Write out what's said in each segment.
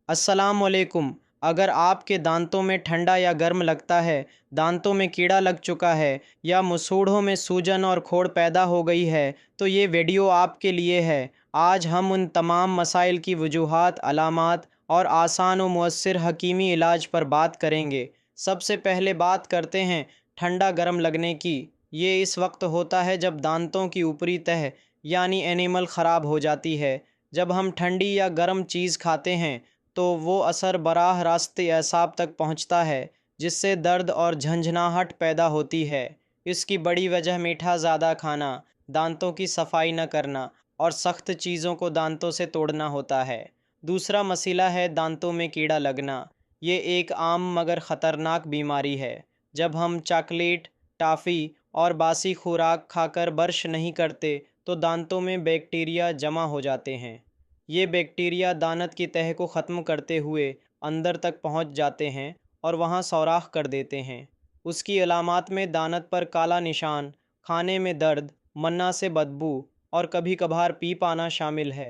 अस्सलामुअलैकुम। अगर आपके दांतों में ठंडा या गर्म लगता है, दांतों में कीड़ा लग चुका है या मूसूढ़ों में सूजन और खोड़ पैदा हो गई है, तो ये वीडियो आपके लिए है। आज हम उन तमाम मसाइल की वजूहात, अलामात और आसान व मुअस्सिर हकीमी इलाज पर बात करेंगे। सबसे पहले बात करते हैं ठंडा गर्म लगने की। ये इस वक्त होता है जब दांतों की ऊपरी तह यानी एनिमल ख़राब हो जाती है। जब हम ठंडी या गर्म चीज़ खाते हैं तो वो असर बराह रास्त एसाब तक पहुंचता है, जिससे दर्द और झंझनाहट पैदा होती है। इसकी बड़ी वजह मीठा ज़्यादा खाना, दांतों की सफाई न करना और सख्त चीज़ों को दांतों से तोड़ना होता है। दूसरा मसला है दांतों में कीड़ा लगना। ये एक आम मगर ख़तरनाक बीमारी है। जब हम चॉकलेट, टॉफ़ी और बासी खुराक खाकर ब्रश नहीं करते तो दांतों में बैक्टीरिया जमा हो जाते हैं। ये बैक्टीरिया दानत की तह को ख़त्म करते हुए अंदर तक पहुंच जाते हैं और वहां सौराख कर देते हैं। उसकी अलामात में दानत पर काला निशान, खाने में दर्द, मन्ना से बदबू और कभी कभार पीप आना शामिल है।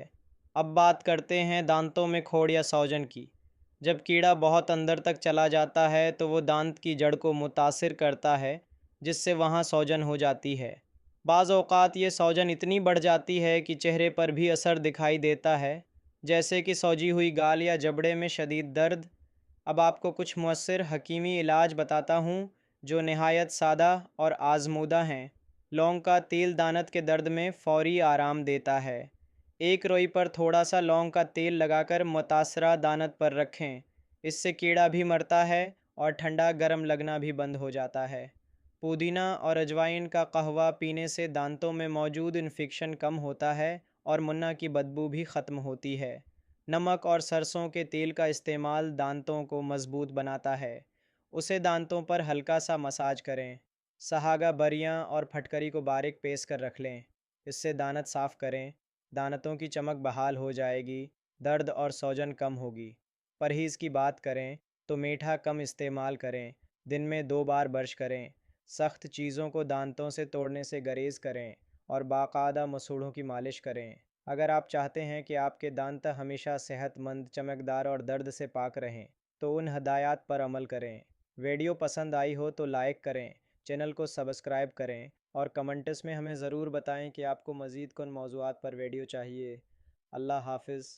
अब बात करते हैं दांतों में खोड़ या सौजन की। जब कीड़ा बहुत अंदर तक चला जाता है तो वो दांत की जड़ को मुतासिर करता है, जिससे वहाँ सौजन हो जाती है। बाज़ औक़ात ये सौजन इतनी बढ़ जाती है कि चेहरे पर भी असर दिखाई देता है, जैसे कि सौजी हुई गाल या जबड़े में शदीद दर्द। अब आपको कुछ मुअस्सिर हकीमी इलाज बताता हूँ जो नहायत सादा और आज़मूदा हैं। लौंग का तेल दानत के दर्द में फ़ौरी आराम देता है। एक रोई पर थोड़ा सा लौंग का तेल लगाकर मुतासरा दानत पर रखें। इससे कीड़ा भी मरता है और ठंडा गर्म लगना भी बंद हो जाता है। पुदीना और अजवाइन का कहवा पीने से दांतों में मौजूद इन्फेक्शन कम होता है और मुन्ना की बदबू भी ख़त्म होती है। नमक और सरसों के तेल का इस्तेमाल दांतों को मज़बूत बनाता है। उसे दांतों पर हल्का सा मसाज करें। सहागा बरियां और फटकरी को बारीक पेस कर रख लें। इससे दानत साफ़ करें। दांतों की चमक बहाल हो जाएगी, दर्द और सौजन कम होगी। परहेज़ की बात करें तो मीठा कम इस्तेमाल करें। दिन में 2 बार ब्रश करें। सख्त चीज़ों को दांतों से तोड़ने से गरेज करें और बाकायदा मसूड़ों की मालिश करें। अगर आप चाहते हैं कि आपके दांत हमेशा सेहतमंद, चमकदार और दर्द से पाक रहें, तो उन हदायत पर अमल करें। वीडियो पसंद आई हो तो लाइक करें, चैनल को सब्सक्राइब करें और कमेंट्स में हमें ज़रूर बताएं कि आपको मज़ीद कौन मौज़ूआत पर वीडियो चाहिए। अल्लाह हाफ़िज़।